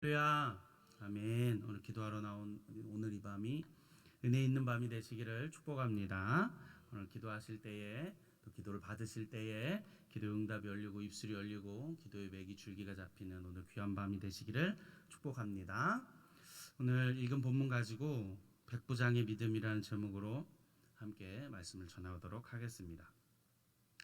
할렐루야, 아멘. 오늘 기도하러 나온 오늘 이 밤이 은혜 있는 밤이 되시기를 축복합니다. 오늘 기도하실 때에 또 기도를 받으실 때에 기도 응답이 열리고 입술이 열리고 기도의 맥이 줄기가 잡히는 오늘 귀한 밤이 되시기를 축복합니다. 오늘 읽은 본문 가지고 백부장의 믿음이라는 제목으로 함께 말씀을 전하도록 하겠습니다.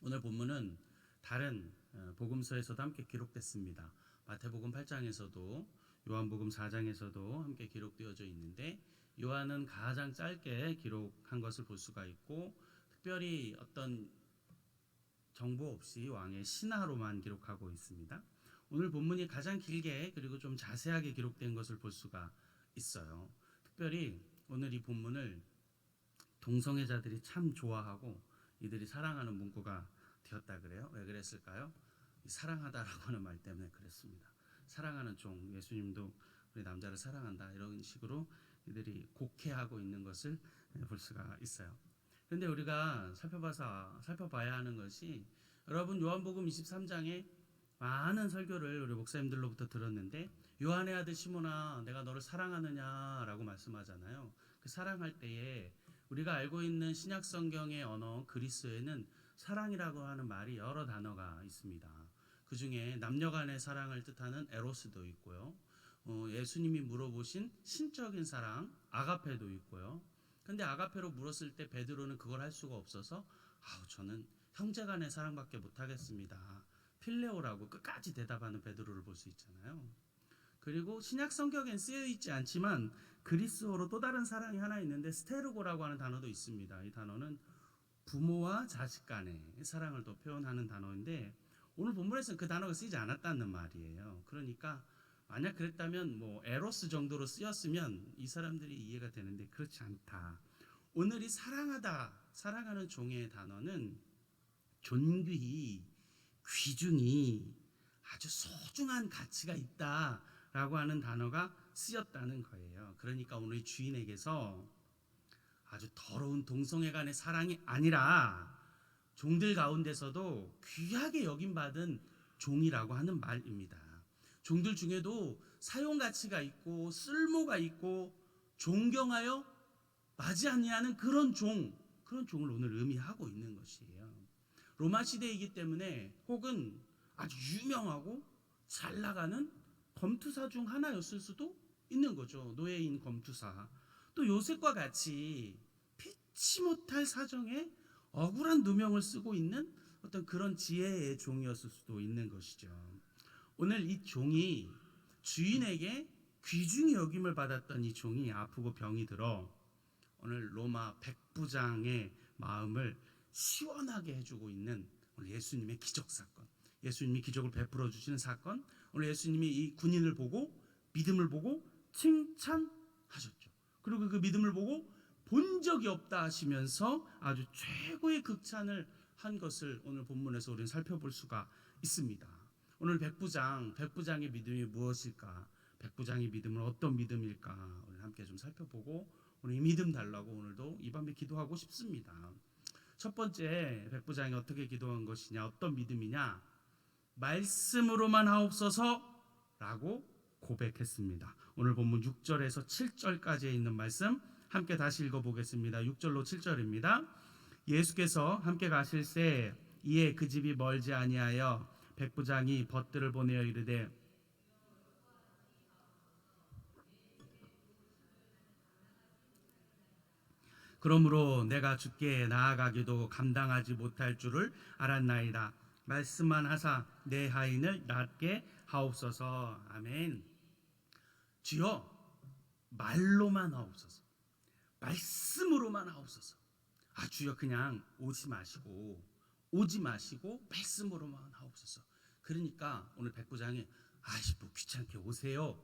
오늘 본문은 다른 복음서에서도 함께 기록됐습니다. 마태복음 8장에서도 요한복음 4장에서도 함께 기록되어져 있는데 요한은 가장 짧게 기록한 것을 볼 수가 있고 특별히 어떤 정보 없이 왕의 신하로만 기록하고 있습니다. 오늘 본문이 가장 길게 그리고 좀 자세하게 기록된 것을 볼 수가 있어요. 특별히 오늘 이 본문을 동성애자들이 참 좋아하고 이들이 사랑하는 문구가 되었다 그래요. 왜 그랬을까요? 사랑하다라고 하는 말 때문에 그랬습니다. 사랑하는 종, 예수님도 우리 남자를 사랑한다 이런 식으로 이들이 곡해하고 있는 것을 볼 수가 있어요. 그런데 우리가 살펴봐야 하는 것이 여러분 요한복음 23장에 많은 설교를 우리 목사님들로부터 들었는데 요한의 아들 시몬아 내가 너를 사랑하느냐라고 말씀하잖아요. 그 사랑할 때에 우리가 알고 있는 신약 성경의 언어 그리스어에는 사랑이라고 하는 말이 여러 단어가 있습니다. 그 중에 남녀 간의 사랑을 뜻하는 에로스도 있고요. 예수님이 물어보신 신적인 사랑 아가페도 있고요. 근데 아가페로 물었을 때 베드로는 그걸 할 수가 없어서 저는 형제 간의 사랑밖에 못하겠습니다. 필레오라고 끝까지 대답하는 베드로를 볼 수 있잖아요. 그리고 신약 성경엔 쓰여 있지 않지만 그리스어로 또 다른 사랑이 하나 있는데 스테르고라고 하는 단어도 있습니다. 이 단어는 부모와 자식 간의 사랑을 또 표현하는 단어인데 오늘 본문에서는 그 단어가 쓰이지 않았다는 말이에요. 그러니까 만약 그랬다면 에로스 정도로 쓰였으면 이 사람들이 이해가 되는데 그렇지 않다. 오늘 이 사랑하는 종의 단어는 존귀히 귀중히 아주 소중한 가치가 있다라고 하는 단어가 쓰였다는 거예요. 그러니까 오늘 주인에게서 아주 더러운 동성애 간의 사랑이 아니라 종들 가운데서도 귀하게 여김받은 종이라고 하는 말입니다. 종들 중에도 사용 가치가 있고 쓸모가 있고 존경하여 맞지 아니하는 그런 종을 오늘 의미하고 있는 것이에요. 로마 시대이기 때문에 혹은 아주 유명하고 잘 나가는 검투사 중 하나였을 수도 있는 거죠. 노예인 검투사. 또 요셉과 같이 피치 못할 사정에 억울한 누명을 쓰고 있는 어떤 그런 지혜의 종이었을 수도 있는 것이죠. 오늘 이 종이 주인에게 귀중히 여김을 받았던 이 종이 아프고 병이 들어 오늘 로마 백부장의 마음을 시원하게 해주고 있는 오늘 예수님의 기적 사건, 예수님이 기적을 베풀어 주시는 사건, 오늘 예수님이 이 군인을 보고 믿음을 보고 칭찬하셨죠. 그리고 그 믿음을 보고 본 적이 없다 하시면서 아주 최고의 극찬을 한 것을 오늘 본문에서 우리는 살펴볼 수가 있습니다. 오늘 백부장의 믿음이 무엇일까? 백부장의 믿음은 어떤 믿음일까? 오늘 함께 좀 살펴보고 오늘 이 믿음 달라고 오늘도 이 밤에 기도하고 싶습니다. 첫 번째 백부장이 어떻게 기도한 것이냐? 어떤 믿음이냐? 말씀으로만 하옵소서라고 고백했습니다. 오늘 본문 6절에서 7절까지에 있는 말씀 함께 다시 읽어보겠습니다. 6절로 7절입니다. 예수께서 함께 가실새 이에 그 집이 멀지 아니하여 백부장이 벗들을 보내어 이르되 그러므로 내가 주께 나아가기도 감당하지 못할 줄을 알았나이다. 말씀만 하사 내 하인을 낫게 하옵소서. 아멘. 주여 말로만 하옵소서. 말씀으로만 하옵소서. 주여 그냥 오지 마시고 말씀으로만 하옵소서. 그러니까 오늘 백부장이 뭐 귀찮게 오세요.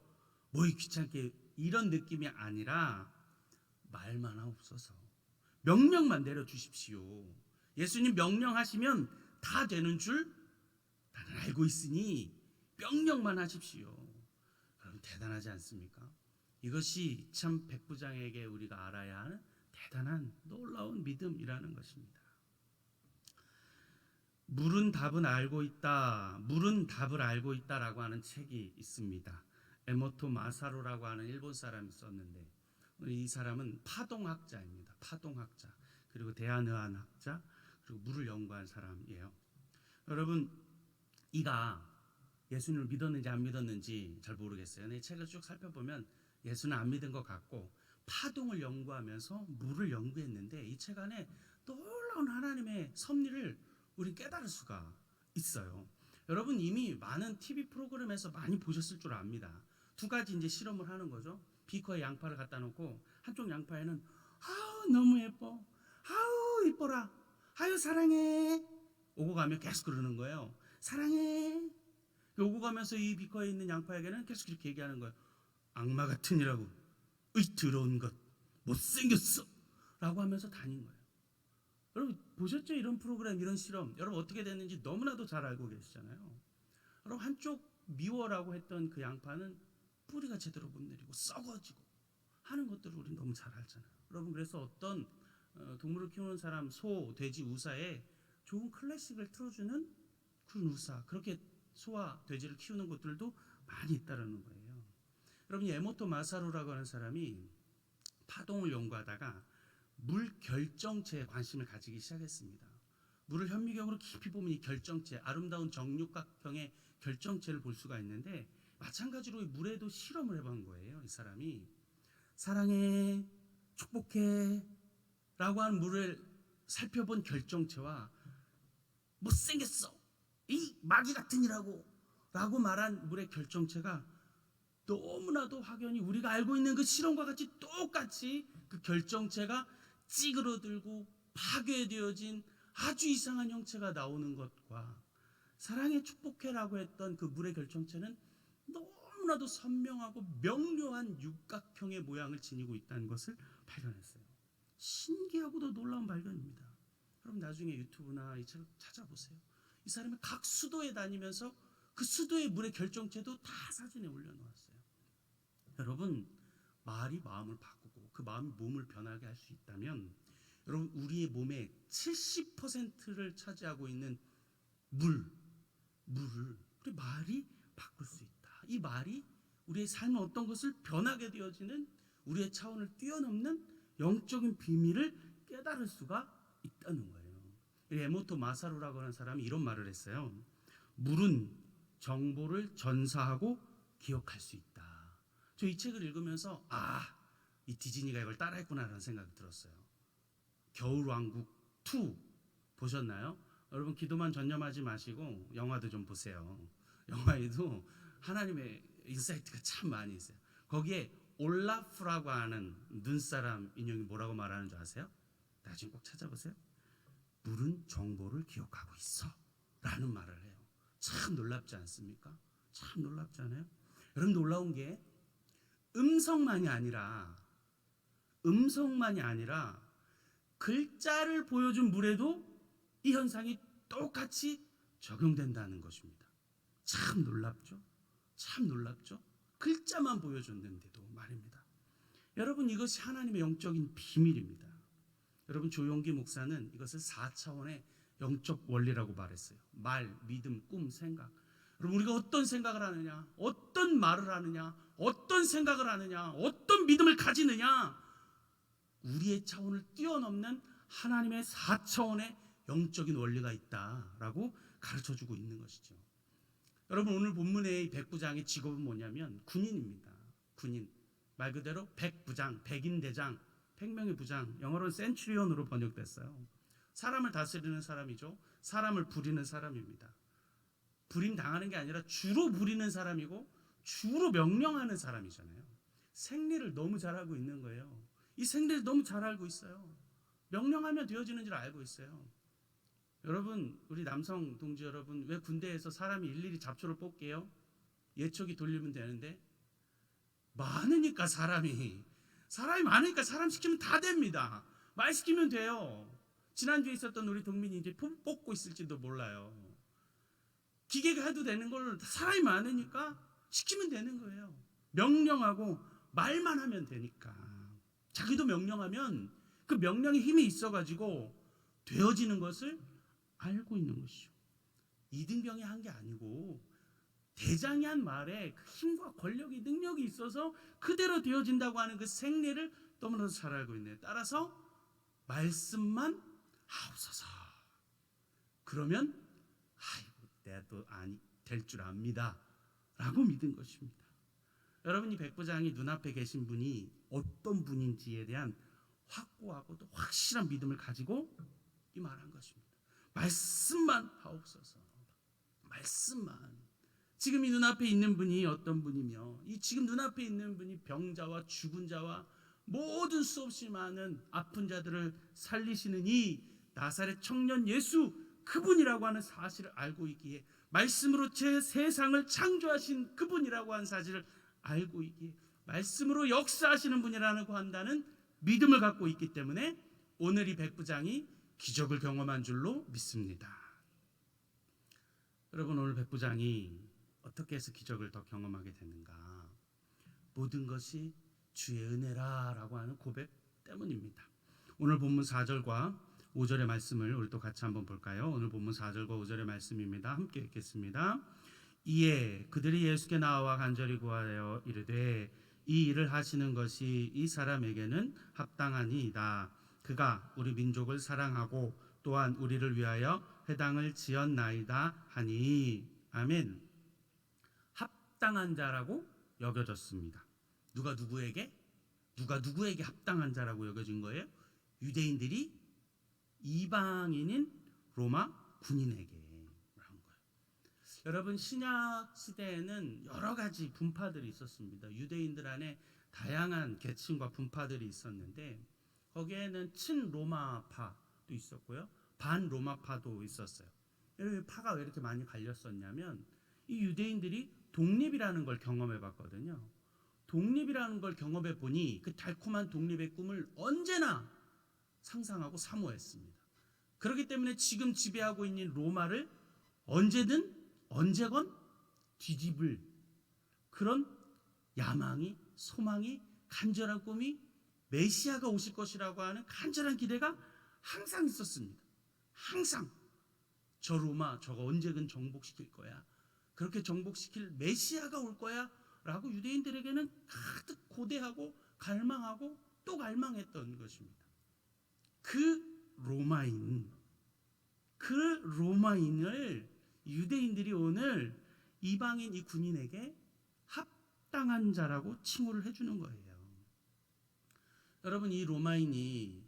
뭐 귀찮게 이런 느낌이 아니라 말만 하옵소서. 명령만 내려주십시오. 예수님 명령하시면 다 되는 줄 나는 알고 있으니 명령만 하십시오. 여러분 대단하지 않습니까? 이것이 참 백부장에게 우리가 알아야 하는 대단한 놀라운 믿음이라는 것입니다. 물은 답을 알고 있다라고 하는 책이 있습니다. 에모토 마사루라고 하는 일본 사람이 썼는데 이 사람은 파동학자입니다. 파동학자. 그리고 대한의학자 그리고 물을 연구한 사람이에요. 여러분 이가 예수님을 믿었는지 안 믿었는지 잘 모르겠어요. 근데 이 책을 쭉 살펴보면 예수는 안 믿은 것 같고 파동을 연구하면서 물을 연구했는데 이 책 안에 놀라운 하나님의 섭리를 우리 깨달을 수가 있어요. 여러분 이미 많은 TV 프로그램에서 많이 보셨을 줄 압니다. 두 가지 이제 실험을 하는 거죠. 비커에 양파를 갖다 놓고 한쪽 양파에는 아우 너무 예뻐, 아우 이뻐라, 아유 사랑해 오고 가면 계속 그러는 거예요. 사랑해. 오고 가면서 이 비커에 있는 양파에게는 계속 이렇게 얘기하는 거예요. 악마 같으니라고, 의 더러운 것, 못생겼어 라고 하면서 다닌 거예요. 여러분 보셨죠? 이런 프로그램, 이런 실험. 여러분 어떻게 됐는지 너무나도 잘 알고 계시잖아요. 여러분 한쪽 미워라고 했던 그 양파는 뿌리가 제대로 못 내리고 썩어지고 하는 것들을 우리 너무 잘 알잖아요. 여러분 그래서 어떤 동물을 키우는 사람, 소, 돼지, 우사에 좋은 클래식을 틀어주는 그런 우사, 그렇게 소와 돼지를 키우는 곳들도 많이 있다는 거예요. 여러분 에모토 마사루라고 하는 사람이 파동을 연구하다가 물 결정체에 관심을 가지기 시작했습니다. 물을 현미경으로 깊이 보면 이 결정체, 아름다운 정육각형의 결정체를 볼 수가 있는데 마찬가지로 물에도 실험을 해본 거예요. 이 사람이 사랑해, 축복해 라고 하는 물을 살펴본 결정체와 못생겼어, 이 마귀 같으니라고 라고 말한 물의 결정체가 너무나도 확연히 우리가 알고 있는 그 실험과 같이 똑같이 그 결정체가 찌그러들고 파괴되어진 아주 이상한 형체가 나오는 것과 사랑의 축복해라고 했던 그 물의 결정체는 너무나도 선명하고 명료한 육각형의 모양을 지니고 있다는 것을 발견했어요. 신기하고도 놀라운 발견입니다. 그럼 나중에 유튜브나 이 책을 찾아보세요. 이 사람이 각 수도에 다니면서 그 수도의 물의 결정체도 다 사진에 올려놓았어요. 여러분 말이 마음을 바꾸고 그 마음이 몸을 변하게 할 수 있다면 여러분 우리의 몸의 70%를 차지하고 있는 물을 우리 말이 바꿀 수 있다. 이 말이 우리의 삶의 어떤 것을 변하게 되어지는 우리의 차원을 뛰어넘는 영적인 비밀을 깨달을 수가 있다는 거예요. 에모토 마사루라고 하는 사람이 이런 말을 했어요. 물은 정보를 전사하고 기억할 수 있다. 저 이 책을 읽으면서 이 디즈니가 이걸 따라했구나라는 생각이 들었어요. 겨울왕국 2 보셨나요? 여러분 기도만 전념하지 마시고 영화도 좀 보세요. 영화에도 하나님의 인사이트가 참 많이 있어요. 거기에 올라프라고 하는 눈사람 인형이 뭐라고 말하는 줄 아세요? 나중에 꼭 찾아보세요. 물은 정보를 기억하고 있어 라는 말을 해요. 참 놀랍지 않습니까? 참 놀랍지 않아요? 여러분 놀라운 게 음성만이 아니라 글자를 보여준 물에도 이 현상이 똑같이 적용된다는 것입니다. 참 놀랍죠? 참 놀랍죠? 글자만 보여줬는데도 말입니다. 여러분 이것이 하나님의 영적인 비밀입니다. 여러분 조용기 목사는 이것을 4차원의 영적 원리라고 말했어요. 말, 믿음, 꿈, 생각. 여러분 우리가 어떤 생각을 하느냐, 어떤 말을 하느냐, 어떤 생각을 하느냐, 어떤 믿음을 가지느냐, 우리의 차원을 뛰어넘는 하나님의 4차원의 영적인 원리가 있다라고 가르쳐주고 있는 것이죠. 여러분 오늘 본문의 백부장의 직업은 뭐냐면 군인입니다. 군인. 말 그대로 백부장, 백인대장, 100명의 부장, 영어로는 센츄리온으로 번역됐어요. 사람을 다스리는 사람이죠. 사람을 부리는 사람입니다. 부림 당하는 게 아니라 주로 부리는 사람이고 주로 명령하는 사람이잖아요. 생리를 너무 잘 알고 있는 거예요. 이 생리를 너무 잘 알고 있어요. 명령하면 되어지는 줄 알고 있어요. 여러분 우리 남성 동지 여러분, 왜 군대에서 사람이 일일이 잡초를 뽑게요? 예초기 돌리면 되는데 많으니까 사람이 많으니까 사람 시키면 다 됩니다. 말 시키면 돼요. 지난주에 있었던 우리 동민이 이제 뽑고 있을지도 몰라요. 기계가 해도 되는 걸 사람이 많으니까 시키면 되는 거예요. 명령하고 말만 하면 되니까. 자기도 명령하면 그 명령에 힘이 있어가지고 되어지는 것을 알고 있는 것이죠. 이등병이 한 게 아니고 대장이 한 말에 그 힘과 권력이 능력이 있어서 그대로 되어진다고 하는 그 생리를 너무나도 잘 알고 있네요. 따라서 말씀만 하옵소서. 그러면 아이고 내가 또 아니 될 줄 압니다 라고 믿은 것입니다. 여러분, 이 백부장이 눈앞에 계신 분이 어떤 분인지에 대한 확고하고 또 확실한 믿음을 가지고 이 말한 것입니다. 말씀만 하옵소서. 말씀만. 지금 이 눈앞에 있는 분이 어떤 분이며, 이 지금 눈앞에 있는 분이 병자와 죽은 자와 모든 수없이 많은 아픈 자들을 살리시는 이 나사렛 청년 예수, 그분이라고 하는 사실을 알고 있기에, 말씀으로 제 세상을 창조하신 그분이라고 하는 사실을 알고 있기에, 말씀으로 역사하시는 분이라고 한다는 믿음을 갖고 있기 때문에 오늘 이 백부장이 기적을 경험한 줄로 믿습니다. 여러분, 오늘 백부장이 어떻게 해서 기적을 더 경험하게 됐는가? 모든 것이 주의 은혜라라고 하는 고백 때문입니다. 오늘 본문 4절과 5절의 말씀을 우리 또 같이 한번 볼까요? 오늘 본문 4절과 5절의 말씀입니다. 함께 읽겠습니다. 이에 그들이 예수께 나와 간절히 구하여 이르되 이 일을 하시는 것이 이 사람에게는 합당하니이다. 그가 우리 민족을 사랑하고 또한 우리를 위하여 회당을 지었나이다 하니. 아멘. 합당한 자라고 여겨졌습니다. 누가 누구에게 합당한 자라고 여겨진 거예요? 유대인들이 이방인인 로마 군인에게 한 거예요. 여러분, 신약 시대에는 여러 가지 분파들이 있었습니다. 유대인들 안에 다양한 계층과 분파들이 있었는데, 거기에는 친로마파도 있었고요, 반로마파도 있었어요. 여러분, 파가 왜 이렇게 많이 갈렸었냐면, 이 유대인들이 독립이라는 걸 경험해 봤거든요. 독립이라는 걸 경험해 보니 그 달콤한 독립의 꿈을 언제나 상상하고 사모했습니다. 그렇기 때문에 지금 지배하고 있는 로마를 언제건 뒤집을 그런 야망이, 소망이, 간절한 꿈이, 메시아가 오실 것이라고 하는 간절한 기대가 항상 있었습니다. 항상 저 로마 저거 언제든 정복시킬 거야, 그렇게 정복시킬 메시아가 올 거야 라고 유대인들에게는 가득 고대하고 갈망하고 또 갈망했던 것입니다. 그 로마인을 유대인들이 오늘 이방인 이 군인에게 합당한 자라고 칭호를 해주는 거예요. 여러분, 이 로마인이,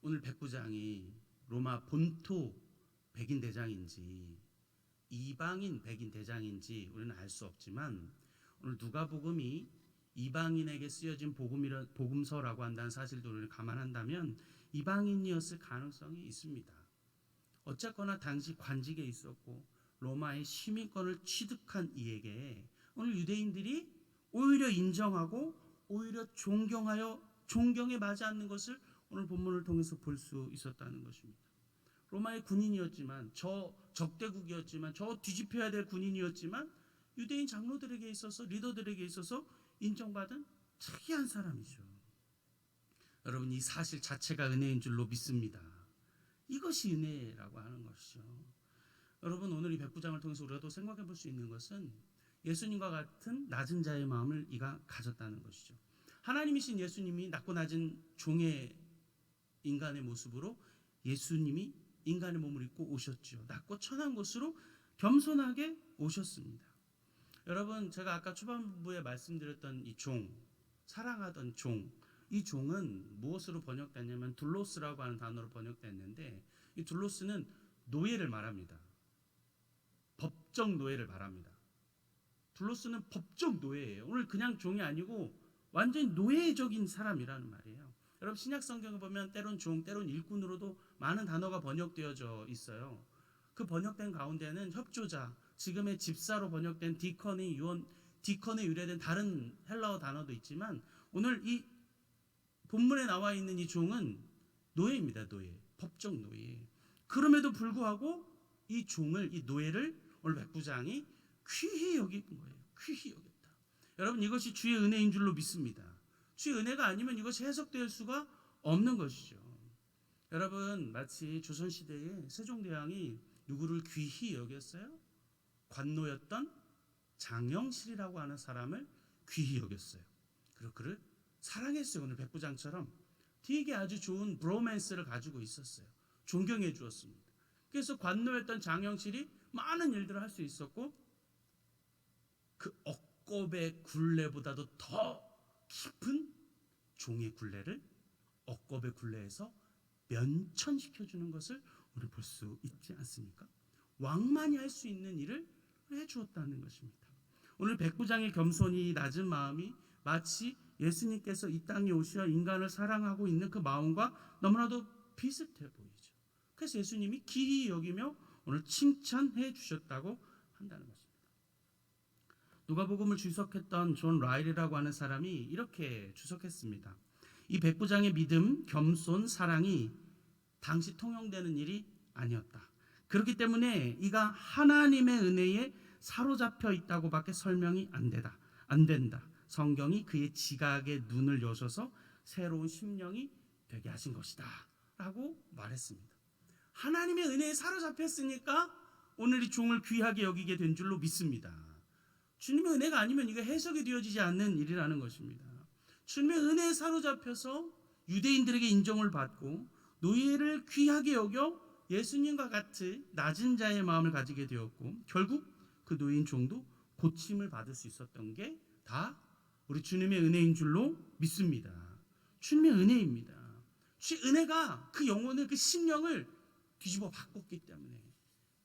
오늘 백부장이 로마 본토 백인 대장인지 이방인 백인 대장인지 우리는 알 수 없지만, 오늘 누가복음이 이방인에게 쓰여진 복음서라고 한다는 사실도 우리를 감안한다면 이방인이었을 가능성이 있습니다. 어쨌거나 당시 관직에 있었고 로마의 시민권을 취득한 이에게 오늘 유대인들이 오히려 인정하고 오히려 존경에 맞지 않는 것을 오늘 본문을 통해서 볼 수 있었다는 것입니다. 로마의 군인이었지만, 저 적대국이었지만, 저 뒤집혀야 될 군인이었지만, 유대인 장로들에게 있어서, 리더들에게 있어서 인정받은 특이한 사람이죠. 여러분, 이 사실 자체가 은혜인 줄로 믿습니다. 이것이 은혜라고 하는 것이죠. 여러분, 오늘 이 백부장을 통해서 우리가 또 생각해 볼 수 있는 것은 예수님과 같은 낮은 자의 마음을 이가 가졌다는 것이죠. 하나님이신 예수님이 낮고 낮은 종의 인간의 모습으로 예수님이 인간의 몸을 입고 오셨죠. 낮고 천한 곳으로 겸손하게 오셨습니다. 여러분, 제가 아까 초반부에 말씀드렸던 이 종, 사랑하던 종, 이 종은 무엇으로 번역됐냐면 둘로스라고 하는 단어로 번역됐는데, 이 둘로스는 노예를 말합니다. 법정 노예를 말합니다. 둘로스는 법정 노예예요. 오늘 그냥 종이 아니고 완전히 노예적인 사람이라는 말이에요. 여러분, 신약 성경을 보면 때론 종, 때론 일꾼으로도 많은 단어가 번역되어져 있어요. 그 번역된 가운데는 협조자, 지금의 집사로 번역된 디컨에 유래된 다른 헬라어 단어도 있지만, 오늘 이 본문에 나와 있는 이 종은 노예입니다. 노예, 법정 노예. 그럼에도 불구하고 이 종을, 이 노예를 오늘 백부장이 귀히 여긴 거예요. 귀히 여겼다. 여러분, 이것이 주의 은혜인 줄로 믿습니다. 주의 은혜가 아니면 이것이 해석될 수가 없는 것이죠. 여러분, 마치 조선시대에 세종대왕이 누구를 귀히 여겼어요? 관노였던 장영실이라고 하는 사람을 귀히 여겼어요. 그리고 그를 사랑했어요. 오늘 백부장처럼 되게 아주 좋은 브로맨스를 가지고 있었어요. 존경해 주었습니다. 그래서 관노였던 장영실이 많은 일들을 할 수 있었고 그 억겁의 굴레보다도 더 깊은 종의 굴레를 억겁의 굴레에서 면천시켜주는 것을 우리 볼 수 있지 않습니까? 왕만이 할 수 있는 일을 해주었다는 것입니다. 오늘 백부장의 겸손히 낮은 마음이 마치 예수님께서 이 땅에 오시어 인간을 사랑하고 있는 그 마음과 너무나도 비슷해 보이죠. 그래서 예수님이 기히 여기며 오늘 칭찬해 주셨다고 한다는 것입니다. 누가복음을 주석했던 존 라일이라고 하는 사람이 이렇게 주석했습니다. 이 백부장의 믿음, 겸손, 사랑이 당시 통용되는 일이 아니었다. 그렇기 때문에 이가 하나님의 은혜에 사로잡혀 있다고밖에 설명이 안 된다. 성경이 그의 지각의 눈을 여셔서 새로운 심령이 되게 하신 것이다 라고 말했습니다. 하나님의 은혜에 사로잡혔으니까 오늘 이 종을 귀하게 여기게 된 줄로 믿습니다. 주님의 은혜가 아니면 이거 해석이 되어지지 않는 일이라는 것입니다. 주님의 은혜에 사로잡혀서 유대인들에게 인정을 받고 노예를 귀하게 여겨 예수님과 같이 낮은 자의 마음을 가지게 되었고 결국 그 노예인 종도 고침을 받을 수 있었던 게 다 우리 주님의 은혜인 줄로 믿습니다. 주님의 은혜입니다. 주의 은혜가 그 영혼을, 그 심령을 뒤집어 바꿨기 때문에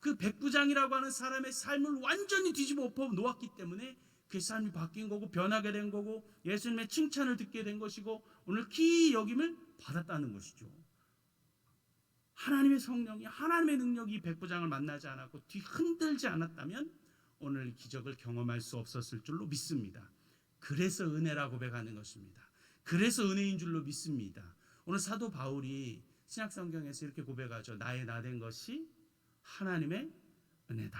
그 백부장이라고 하는 사람의 삶을 완전히 뒤집어 엎어 놓았기 때문에 그 삶이 바뀐 거고 변하게 된 거고 예수님의 칭찬을 듣게 된 것이고 오늘 귀히 여김을 받았다는 것이죠. 하나님의 성령이, 하나님의 능력이 백부장을 만나지 않았고 뒤흔들지 않았다면 오늘 기적을 경험할 수 없었을 줄로 믿습니다. 그래서 은혜라 고백하는 것입니다. 그래서 은혜인 줄로 믿습니다. 오늘 사도 바울이 신약 성경에서 이렇게 고백하죠. 나의 나된 것이 하나님의 은혜다.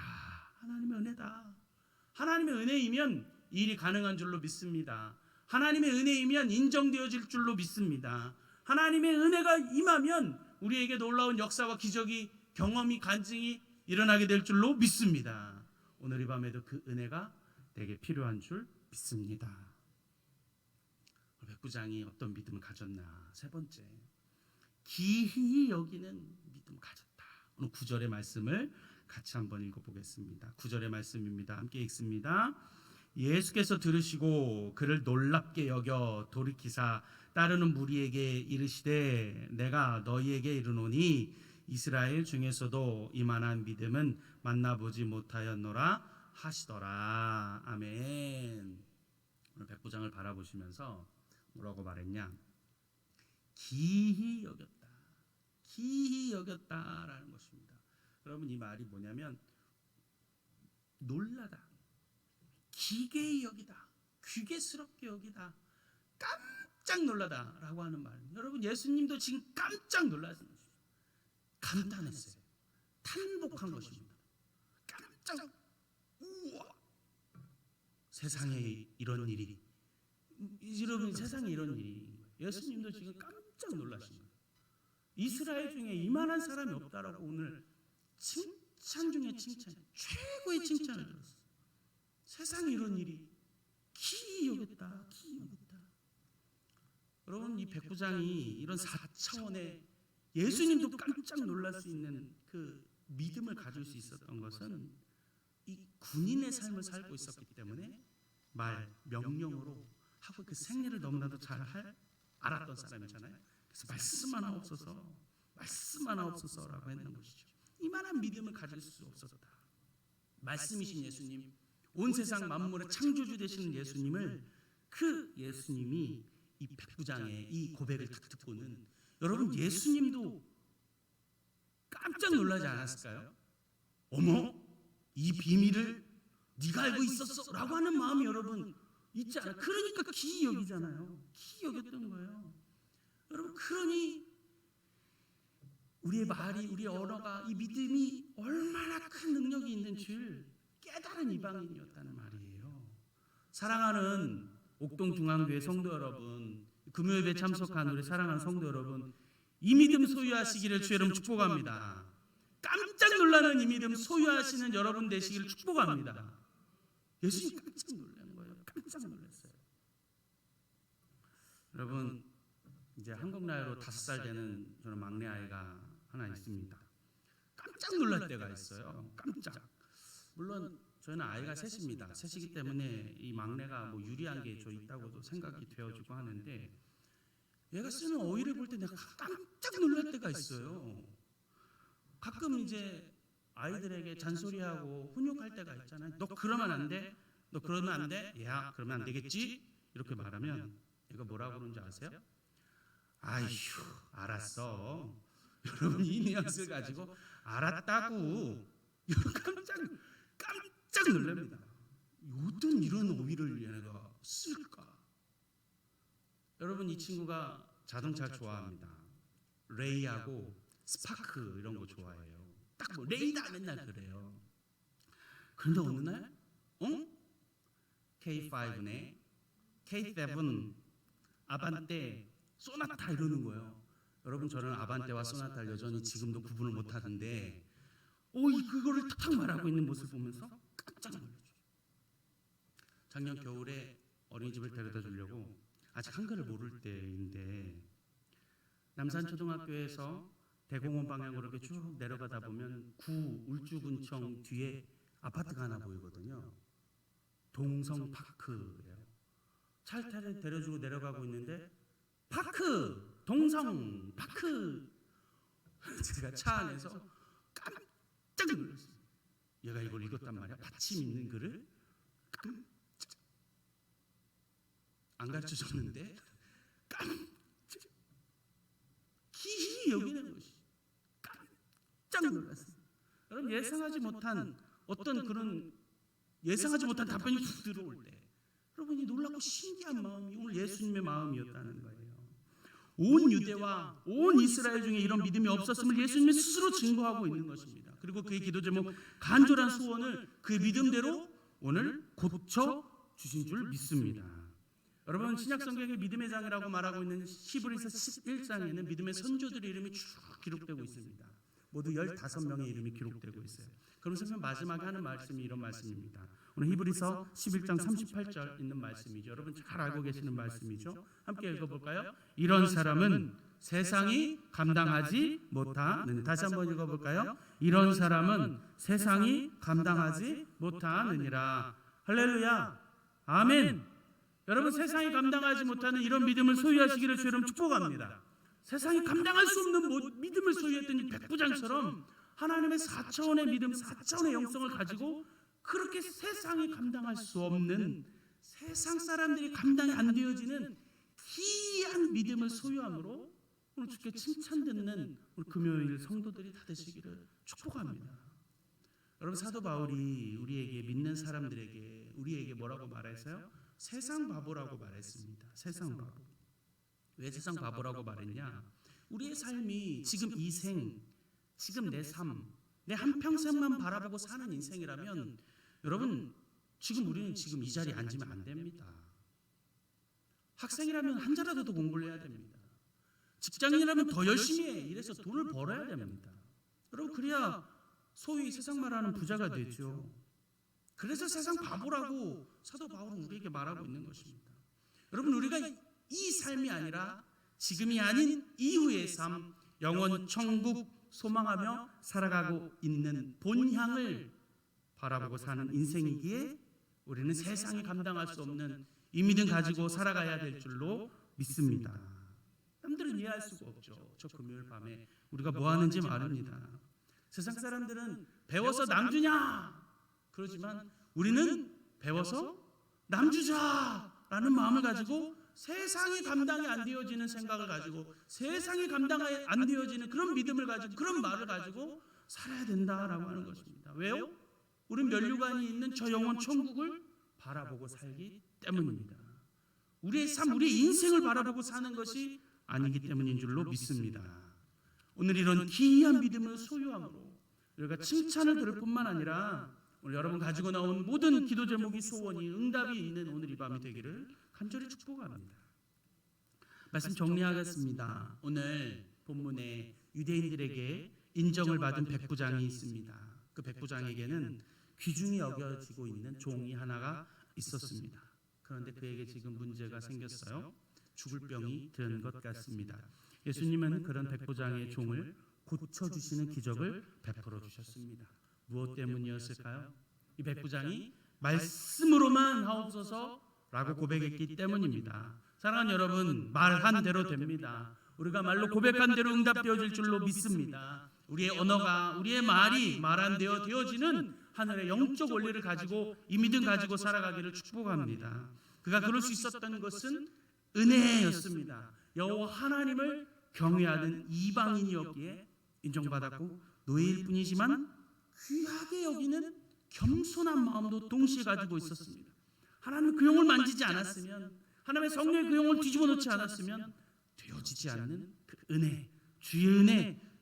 하나님의 은혜다. 하나님의 은혜이면 일이 가능한 줄로 믿습니다. 하나님의 은혜이면 인정되어질 줄로 믿습니다. 하나님의 은혜가 임하면 우리에게 놀라운 역사와 기적이, 경험이, 간증이 일어나게 될 줄로 믿습니다. 오늘 이 밤에도 그 은혜가 내게 필요한 줄 믿습니다. 백부장이 어떤 믿음을 가졌나? 세 번째, 기히 여기는 믿음을 가졌다. 오늘 9절의 말씀을 같이 한번 읽어보겠습니다. 9절의 말씀입니다. 함께 읽습니다. 예수께서 들으시고 그를 놀랍게 여겨 돌이키사 따르는 무리에게 이르시되 내가 너희에게 이르노니 이스라엘 중에서도 이만한 믿음은 만나보지 못하였노라 하시더라. 아멘. 오늘 백부장을 바라보시면서 뭐라고 말했냐? 기히 여겼다. 기히 여겼다라는 것입니다. 여러분 이 말이 뭐냐면 놀라다, 기괴히 여기다, 귀괴스럽게 여기다, 깜짝 놀라다라고 하는 말입니다. 여러분 예수님도 지금 깜짝 놀라신 것이죠. 감탄했어요. 탄복한 것입니다. 깜짝, 우와, 세상에 이런 일이, 여러분 세상에 이런 일이, 예수님도 지금 깜짝 놀라신 거예요. 이스라엘 중에 이만한 사람이 없다라고 오늘 칭찬 중에 칭찬, 최고의 칭찬을 들었어요. 세상에 이런 일이, 기이 여겼다, 기이 여겼다. 여러분 이 백부장이 이런 4차원의 예수님도 깜짝 놀랄 수 있는 그 믿음을 가질 수 있었던 것은 이 군인의 삶을 살고 있었기 때문에 명령으로 하고 그 생리를 너무나도 잘 알았던 사람이잖아요. 그래서 말씀 하나 없어서, 말씀 하나 없어서라고 했는 것이죠. 이만한 믿음을 가질 수 없었다. 말씀이신 예수님, 온 세상 만물의 창조주 되시는 예수님을, 그 예수님이 이 백부장의 이 고백을 딱 듣고는 여러분 예수님도 깜짝 놀라지 않았을까요? 어머, 이 비밀을 네가 알고 있었어 라고 하는 마음이 여러분 있지 않아요? 그러니까 기이 여기잖아요. 기이 여겼던 거예요. 여러분 그러니 우리의 말이, 우리의 언어가, 이 믿음이 얼마나 큰 능력이 있는 줄 깨달은 이방인이었다는 말이에요. 사랑하는 옥동중앙교회 성도 여러분, 금요일에 참석한 우리 사랑하는 성도 여러분, 이 믿음 소유하시기를 주 여러분 축복합니다. 깜짝 놀라는 이 믿음 소유하시는 여러분 되시기를 축복합니다. 예수님 깜짝 놀란 거예요. 깜짝 놀랐어요. 여러분, 이제 한국 나이로 5살 되는 저는 막내 아이가 하나 있습니다. 깜짝 놀랄 때가 있어요. 깜짝. 물론 저희는 아이가 셋입니다. 셋이기 때문에 이 막내가 뭐 유리한 게 저 있다고도 생각이 되어지고 하는데, 얘가 쓰는 어휘를 볼 때 내가 깜짝 놀랄 때가 있어요. 가끔 이제 아이들에게 잔소리하고 훈육할 때가 있잖아요. 너 그러면 안 돼. 너 그러면 안 돼. 야, 그러면 안 되겠지. 이렇게 말하면 얘가 뭐라고 그러는지 아세요? 아휴, 알았어. 여러분, 이 뉘앙스를 가지고 알았다고 깜짝 놀랍니다. 어떤 이런 어휘를 얘네가 쓸까? 여러분, 이 친구가 자동차 좋아합니다. 레이하고 스파크 이런 거 좋아해요. 딱 뭐 레이다 맨날 그래요. 그런데 어느 날 K5네, K7, 아반떼, 소나타 이러는 거예요. 여러분, 저는 아반떼와 소나타를 여전히 지금도 구분을 못하던데 그거를 탁탁 말하고 있는 모습을 보면서 깜짝 놀랐죠. 작년 겨울에 어린이집을 데려다 주려고 아직 한글을 모를 때인데, 남산초등학교에서 대공원 방향으로 이렇게 쭉 내려가다 보면 구 울주군청 뒤에 아파트가 하나 보이거든요. 동성파크예요. 차를 데려주고 내려가고 있는데 파크, 동성파크. 제가 차 안에서 깜짝 놀랐어요. 얘가 이걸 읽었단 말이야. 받침 있는 글을 안 가르쳐줬는데 깜짝 기히 여기는 것이 깜짝 놀랐어요. 여러분, 예상하지 못한 어떤 그런 예상하지 못한 답변이 훅 들어올 때 여러분이 놀랍고 신기한 마음이 오늘 예수님의 마음이었다는 거예요. 온 유대와 온 이스라엘 중에 이런 믿음이 없었음을 예수님이 스스로 증거하고 있는 것입니다. 그리고 그의 기도 제목 간절한 소원을 그의 믿음대로 오늘 고쳐 주신 줄 믿습니다. 여러분, 신약 성경의 믿음의 장이라고 말하고 있는 히브리서 11장에는 믿음의 선조들의 이름이 쭉 기록되고 있습니다. 모두 15명의 이름이 기록되고 있어요. 그러면서 마지막에 하는 말씀이 이런 말씀입니다. 오늘 히브리서 11장 38절 있는 말씀이죠. 여러분 잘 알고 계시는 말씀이죠. 함께 읽어볼까요? 이런 사람은 세상이 감당하지 못하는, 다시 한번 읽어볼까요? 이런 사람은 세상이 감당하지 못하느니라. 할렐루야, 아멘. 여러분, 세상이 감당하지 못하는 이런 믿음을 소유하시기를 주 여러분 축복합니다. 세상이 감당할 수 없는 믿음을 소유했던 이 백부장처럼 하나님의 4차원의 믿음, 4차원의 영성을 가지고 그렇게 세상이 감당할 수 없는, 세상 사람들이 감당이 안 되어지는 기이한 믿음을 소유함으로 오늘 주께 칭찬 듣는 우리 금요일 성도들이 다 되시기를 축복합니다. 여러분, 사도 바울이 우리에게, 믿는 사람들에게, 우리에게 뭐라고 말했어요? 세상 바보라고 말했습니다. 세상 바보. 왜 세상 바보라고 말했냐? 우리의 삶이 지금 이 생, 지금 내 삶, 내 한평생만 바라보고 사는 인생이라면 여러분, 지금 우리는 지금 이 자리에 앉으면 안 됩니다. 학생이라면 한 자라도 더 공부를 해야 됩니다. 직장인이라면 더 열심히 해. 이래서 돈을 벌어야 됩니다. 여러분, 그래야 소위 세상 말하는 부자가 되죠. 그래서 세상 바보라고 사도 바울은 우리에게 말하고 있는 것입니다. 여러분, 우리가 이 삶이 아니라 지금이 아닌 이후의 삶, 영원 천국 소망하며 살아가고 있는 본향을 바라보고 사는 인생이기에 우리는 세상이 감당할 수 없는 이 믿음 가지고 살아가야 될 줄로 믿습니다. 남들은 이해할 수가 없죠. 저 금요일 밤에 우리가 뭐 하는지 말입니다. 세상 사람들은 배워서 남주냐 그러지만 우리는 배워서 남주자라는 마음을 가지고 세상이 감당이 안 되어지는 생각을 가지고 세상이 감당이 안 되어지는 그런 믿음을 가지고 그런 말을 가지고 살아야 된다라고 하는 것입니다. 왜요? 우리는 면류관이 있는 저 영원 천국을 바라보고 살기 때문입니다. 우리의 삶, 우리의 인생을 바라보고 사는 것이 아니기 때문인 줄로 믿습니다. 오늘 이런 기이한 믿음을 소유함으로 우리가 칭찬을 들을 뿐만 아니라 오늘 여러분 가지고 나온 모든 기도 제목이 소원이 응답이 있는 오늘 이 밤이 되기를 간절히 축복합니다. 말씀 정리하겠습니다. 오늘 본문에 유대인들에게 인정을 받은 백부장이 있습니다. 그 백부장에게는 귀중히 여겨지고 있는 종이 하나가 있었습니다. 그런데 그에게 지금 문제가 생겼어요. 죽을 병이 든 것 같습니다. 예수님은 그런 백부장의 종을 고쳐주시는 기적을 베풀어 주셨습니다. 무엇 때문이었을까요? 이 백부장이 말씀으로만 하옵소서라고 고백했기 때문입니다. 사랑하는 여러분, 말한 대로 됩니다. 우리가 말로 고백한 대로 응답되어질 줄로 믿습니다. 우리의 언어가, 우리의 말이 말한 대로 되어지는 하늘의 영적 원리를 가지고 이 믿음 가지고 살아가기를 축복합니다. 그가 그럴 수 있었던 것은 은혜였습니다. 여호와 하나님을 경외하는 이방인이었기에 인정받았고 노예일 뿐이지만 귀하게 여기는 겸손한 마음도 동시에 가지고 있었습니다. 하나님의 그 영을 만지지 않았으면, 하나님의 성령의 그 영을 뒤집어 놓지 않았으면 되어지지 않는 그 은혜,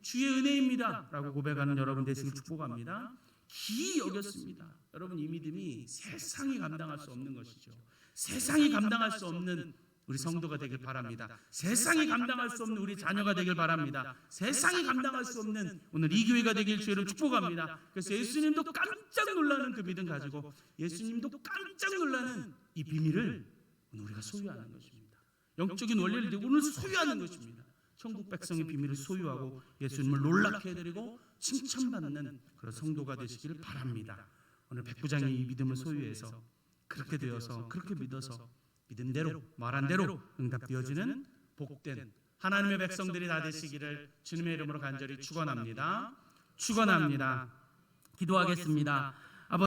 주의 은혜입니다 라고 고백하는 여러분 되시길 축복합니다. 기이 여겼습니다. 여러분, 이 믿음이 세상이 감당할 수 없는 것이죠. 세상이 감당할 수 없는 우리 성도가 되길 바랍니다. 세상이 감당할 수 없는 우리 자녀가 되길 바랍니다. 세상이 감당할 수 없는 오늘 이 교회가 되길 주의로 축복합니다. 그래서 예수님도 깜짝 놀라는 그 믿음 가지고 예수님도 깜짝 놀라는 이 비밀을 오늘 우리가 소유하는 것입니다. 영적인 원리를 오늘 소유하는 것입니다. 천국 백성의 비밀을 소유하고 예수님을 놀랍게 해드리고 칭찬받는 그런 성도가 되시기를 바랍니다. 오늘 백부장이 이 믿음을 소유해서 그렇게 되어서 그렇게 믿어서 믿음대로 말한 대로 응답되어지는 복된 하나님의 백성들이 다 되시기를 주님의 이름으로 간절히 축원합니다. 기도하겠습니다.